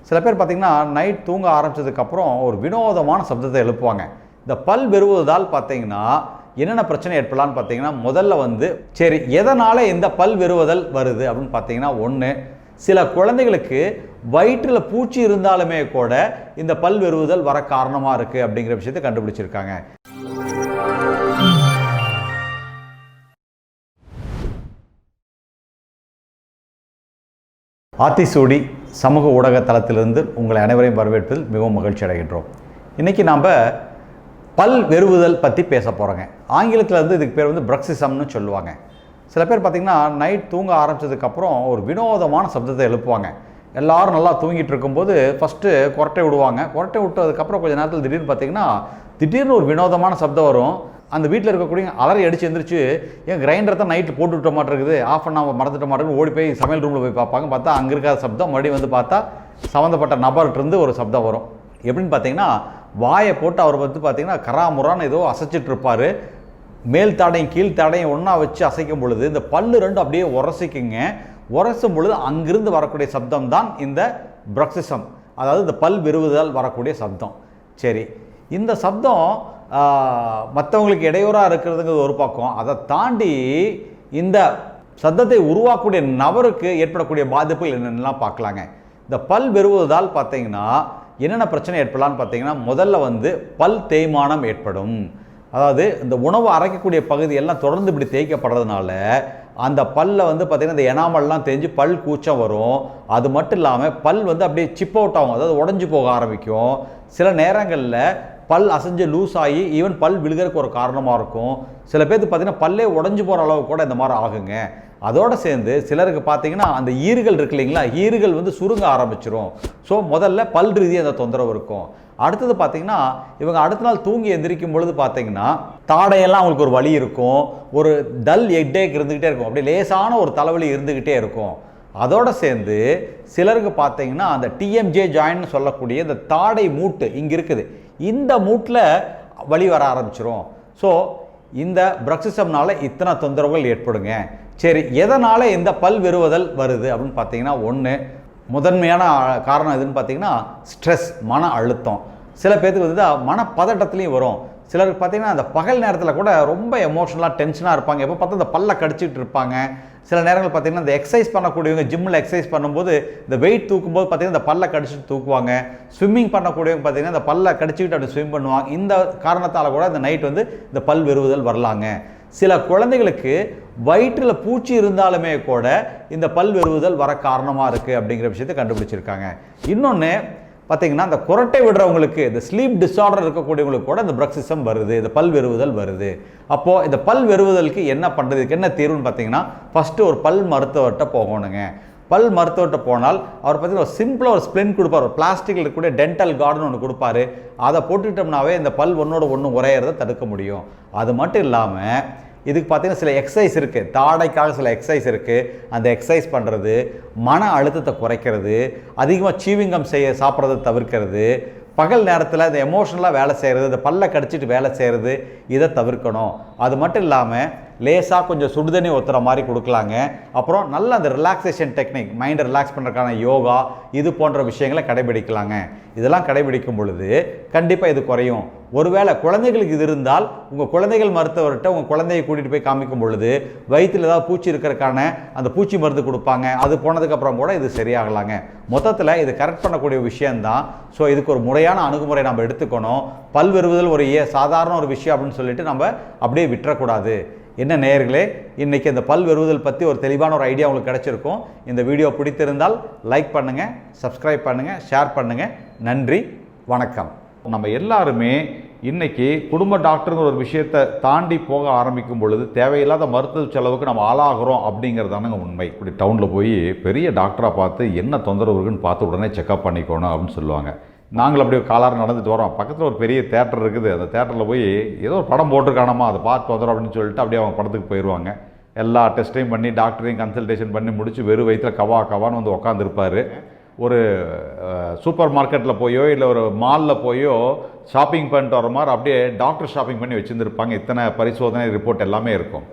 சில பேர் பார்த்திங்கன்னா நைட் தூங்க ஆரம்பித்ததுக்கப்புறம் ஒரு வினோதமான சப்தத்தை எழுப்புவாங்க. இந்த பல் வெறுவதால் பார்த்திங்கன்னா என்னென்ன பிரச்சனை ஏற்படலான்னு பார்த்தீங்கன்னா, முதல்ல சரி எதனால் இந்த பல் வெறுவதல் வருது அப்படின்னு பார்த்தீங்கன்னா, ஒன்று, சில குழந்தைகளுக்கு வயிற்றில் பூச்சி இருந்தாலுமே கூட இந்த பல் வெறுவதல் வர காரணமாக இருக்குது அப்படிங்கிற விஷயத்தை கண்டுபிடிச்சிருக்காங்க. ஆத்திச்சூடி சமூக ஊடக தளத்திலிருந்து உங்களை அனைவரையும் வரவேற்பதில் மிகவும் மகிழ்ச்சி அடைகின்றோம். இன்றைக்கி நாம் பல் வெறுவுதல் பற்றி பேச போகிறோங்க. ஆங்கிலத்தில் இதுக்கு பேர் Bruxismனு சொல்லுவாங்க. சில பேர் பார்த்திங்கன்னா நைட் தூங்க ஆரம்பித்ததுக்கப்புறம் ஒரு வினோதமான சப்தத்தை எழுப்புவாங்க. எல்லோரும் நல்லா தூங்கிட்டு இருக்கும்போது ஃபஸ்ட்டு கொரட்டை விடுவாங்க. கொரட்டை விட்டதுக்கப்புறம் கொஞ்சம் நேரத்தில் திடீர்னு ஒரு வினோதமான சப்தம் வரும். அந்த வீட்டில் இருக்கக்கூடிய அலறி அடித்து எழுந்திரிச்சு ஏன் கிரைண்டர் தான் நைட்டில் போட்டு விட்ட மாட்டேருக்குது, ஆஃப் பண்ண மறந்துட்ட மாட்டேங்குது, ஓடி போய் சமையல் ரூமில் போய் பார்ப்பாங்க. பார்த்தா அங்கே இருக்காத சப்தம் மறுபடியும் பார்த்தா சம்மந்தப்பட்ட நபர்கிட்டருந்து ஒரு சப்தம் வரும். எப்படின்னு பார்த்தீங்கன்னா, வாயை போட்டு அவர் பார்த்தீங்கன்னா கராமுரான்னு ஏதோ அசைச்சிட்டு இருப்பார். மேல் தாடையும் கீழ் தாடையும் ஒன்றா வச்சு அசைக்கும் பொழுது இந்த பல்லு ரெண்டும் அப்படியே உரசிக்குங்க. உரசும் பொழுது அங்கிருந்து வரக்கூடிய சப்தம் தான் இந்த Bruxism, அதாவது இந்த பல் வெறுவதால் வரக்கூடிய சப்தம். சரி, இந்த சப்தம் மற்றவங்களுக்கு இடையூறாக இருக்கிறதுங்கிறது ஒரு பக்கம். அதை தாண்டி இந்த சத்தத்தை உருவாக்கக்கூடிய நபருக்கு ஏற்படக்கூடிய பாதிப்புகள் என்னென்னலாம் பார்க்கலாங்க. இந்த பல் வெறுவதால் பார்த்தீங்கன்னா என்னென்ன பிரச்சனை ஏற்படலான்னு பார்த்தீங்கன்னா, முதல்ல பல் தேய்மானம் ஏற்படும். அதாவது இந்த உணவு அரைக்கக்கூடிய பகுதியெல்லாம் தொடர்ந்து இப்படி தேய்க்கப்படுறதுனால அந்த பல்ல பார்த்திங்கன்னா இந்த எனாமல்லாம் தேஞ்சு பல் கூச்சம் வரும். அது மட்டும் இல்லாமல் பல் அப்படியே சிப் அவுட் ஆகும், அதாவது உடஞ்சி போக ஆரம்பிக்கும். சில நேரங்களில் பல் அசைஞ்சு லூஸ் ஆகி ஈவன் பல் விழுகிறதுக்கு ஒரு காரணமாக இருக்கும். சில பேருக்கு பார்த்திங்கன்னா பல்லே உடஞ்சி போகிற அளவு கூட இந்த மாதிரி ஆகுங்க. அதோடு சேர்ந்து சிலருக்கு பார்த்திங்கன்னா அந்த ஈறுகள் இருக்கு இல்லைங்களா, ஈறுகள் சுருங்க ஆரம்பிச்சிடும். ஸோ முதல்ல பல் ரீதியாக அந்த தொந்தரவு இருக்கும். அடுத்தது பார்த்திங்கன்னா இவங்க அடுத்த நாள் தூங்கி எந்திரிக்கும் பொழுது பார்த்திங்கன்னா தாடையெல்லாம் அவங்களுக்கு ஒரு வலி இருக்கும், ஒரு டல் ஹெட்டேக் இருந்துக்கிட்டே இருக்கும், அப்படியே லேசான ஒரு தலைவலி இருந்துக்கிட்டே இருக்கும். அதோடு சேர்ந்து சிலருக்கு பார்த்திங்கன்னா அந்த டிஎம்ஜே ஜாயின்னு சொல்லக்கூடிய இந்த தாடை மூட்டு இங்கே இருக்குது, இந்த மூட்டில் வலி வர ஆரம்பிச்சிடும். ஸோ இந்த Bruxismனால இத்தனை தொந்தரவுகள் ஏற்படுங்க. சரி, எதனால் இந்த பல் வெறுவதல் வருது அப்படின்னு பார்த்தீங்கன்னா, ஒன்று, முதன்மையான காரணம் எதுன்னு பார்த்தீங்கன்னா ஸ்ட்ரெஸ், மன அழுத்தம். சில பேருக்கு மனப்பதட்டத்துலேயும் வரும். சிலருக்கு பார்த்தீங்கன்னா அந்த பகல் நேரத்தில் கூட ரொம்ப எமோஷனலாக டென்ஷனாக இருப்பாங்க. எப்போ பார்த்தா இந்த பல்லை கடிச்சிக்கிட்டு இருப்பாங்க. சில நேரங்கள் பார்த்திங்கன்னா இந்த எக்ஸசைஸ் பண்ணக்கூடியவங்க ஜிம்மில் எக்ஸசைஸ் பண்ணும்போது இந்த வெயிட் தூக்கும்போது பார்த்திங்கன்னா இந்த பல்லை கடிச்சிட்டு தூக்குவாங்க. ஸ்விம்மிங் பண்ணக்கூடியவங்க பார்த்திங்கன்னா இந்த பல்லை கடிச்சிக்கிட்டு அப்படி ஸ்விம் பண்ணுவாங்க. இந்த காரணத்தால் கூட இந்த நைட் இந்த பல் வெறுவதல் வரலாங்க. சில குழந்தைகளுக்கு வயிற்றில் பூச்சி இருந்தாலுமே கூட இந்த பல் வெறுவதல் வர காரணமாக இருக்குது அப்படிங்கிற விஷயத்தை கண்டுபிடிச்சிருக்காங்க. இன்னொன்று பார்த்திங்கன்னா இந்த குரட்டை விடுறவங்களுக்கு, இந்த ஸ்லீப் டிஸார்டர் இருக்கக்கூடியவங்களுக்கு கூட இந்த Bruxism வருது, இந்த பல் வெறுவதல் வருது. அப்போது இந்த பல் வெறுவதலுக்கு என்ன பண்ணுறதுக்கு என்ன தீர்வுன்னு பார்த்தீங்கன்னா, ஃபஸ்ட்டு ஒரு பல் மருத்துவர்கிட்ட போகணுங்க. பல் மருத்துவர்கிட்ட போனால் அவர் பார்த்தீங்கன்னா ஒரு சிம்பிளாக ஒரு ஸ்ப்ளின் கொடுப்பார், ஒரு பிளாஸ்டிக்கில் இருக்கக்கூடிய டென்டல் கார்டுன்னு ஒன்று கொடுப்பாரு. அதை போட்டுக்கிட்டோம்னாவே இந்த பல் ஒன்றோட ஒன்று உரையிறத தடுக்க முடியும். அது மட்டும் இல்லாமல் இதுக்கு பார்த்தீங்கன்னா சில எக்ஸசைஸ் இருக்குது, தாடைக்காக சில எக்ஸசைஸ் இருக்குது. அந்த எக்ஸசைஸ் பண்ணுறது, மன அழுத்தத்தை குறைக்கிறது, அதிகமாக சீவிங்கம் சாப்பிட்றதை தவிர்க்கிறது, பகல் நேரத்தில் இந்த எமோஷனலாக வேலை செய்கிறது, இந்த பல்லை கடிச்சிட்டு வேலை செய்கிறது, இதை தவிர்க்கணும். அது மட்டும் இல்லாமல் லேசாக கொஞ்சம் சுடுதண்ணி ஊற்றுற மாதிரி கொடுக்கலாங்க. அப்புறம் நல்ல அந்த ரிலாக்ஸேஷன் டெக்னிக், மைண்டை ரிலாக்ஸ் பண்ணுறதுக்கான யோகா, இது போன்ற விஷயங்களை கடைபிடிக்கலாங்க. இதெல்லாம் கடைபிடிக்கும் பொழுது கண்டிப்பாக இது குறையும். ஒருவேளை குழந்தைகளுக்கு இது இருந்தால் உங்கள் குழந்தைகள் மருத்துவர்கிட்ட உங்கள் குழந்தையை கூட்டிகிட்டு போய் காமிக்கும் பொழுது வயிற்றில் ஏதாவது பூச்சி இருக்கிறதுக்கான அந்த பூச்சி மருந்து கொடுப்பாங்க. அது போனதுக்கப்புறம் கூட இது சரியாகலாங்க. மொத்தத்தில் இது கரெக்ட் பண்ணக்கூடிய விஷயந்தான். ஸோ இதுக்கு ஒரு முறையான அணுகுமுறை நம்ம எடுத்துக்கணும். பல் வெறுவதல் ஒரு சாதாரண ஒரு விஷயம் அப்படின்னு சொல்லிட்டு நம்ம அப்படியே விட்டுறக்கூடாது. என்ன நேயர்களே, இன்றைக்கி இந்த பல் வெறுவதல் பற்றி ஒரு தெளிவான ஒரு ஐடியா உங்களுக்கு கிடச்சிருக்கும். இந்த வீடியோ பிடித்திருந்தால் லைக் பண்ணுங்கள், சப்ஸ்கிரைப் பண்ணுங்கள், ஷேர் பண்ணுங்கள். நன்றி, வணக்கம். நம்ம எல்லாருமே இன்றைக்கி குடும்ப டாக்டருங்கிற ஒரு விஷயத்தை தாண்டி போக ஆரம்பிக்கும் பொழுது தேவையில்லாத மருத்துவ செலவுக்கு நம்ம ஆளாகிறோம் அப்படிங்கிறதானுங்க உண்மை. இப்படி டவுனில் போய் பெரிய டாக்டராக பார்த்து என்ன தொந்தரவு இருக்குன்னு பார்த்து உடனே செக்அப் பண்ணிக்கணும் அப்படின்னு சொல்லுவாங்க. நாங்கள் அப்படி காலாரம் நடந்துட்டு வரோம். பக்கத்தில் ஒரு பெரிய தேட்டர் இருக்குது, அந்த தேட்டரில் போய் ஏதோ ஒரு படம் போட்டிருக்கானமா அதை பார்த்து வந்துடும் அப்படின்னு சொல்லிட்டு அப்படியே அவங்க படத்துக்கு போயிடுவாங்க. எல்லா டெஸ்ட்டையும் பண்ணி டாக்டரையும் கன்சல்டேஷன் பண்ணி முடித்து வெறும் வயிற்றில் கவான்னு உட்காந்துருப்பார். ஒரு சூப்பர் மார்க்கெட்டில் போயோ இல்லை ஒரு மாலில் போயோ ஷாப்பிங் பண்ணிட்டு வர மாதிரி அப்படியே டாக்டர் ஷாப்பிங் பண்ணி வச்சுருந்துருப்பாங்க. இத்தனை பரிசோதனை ரிப்போர்ட் எல்லாமே இருக்கும்.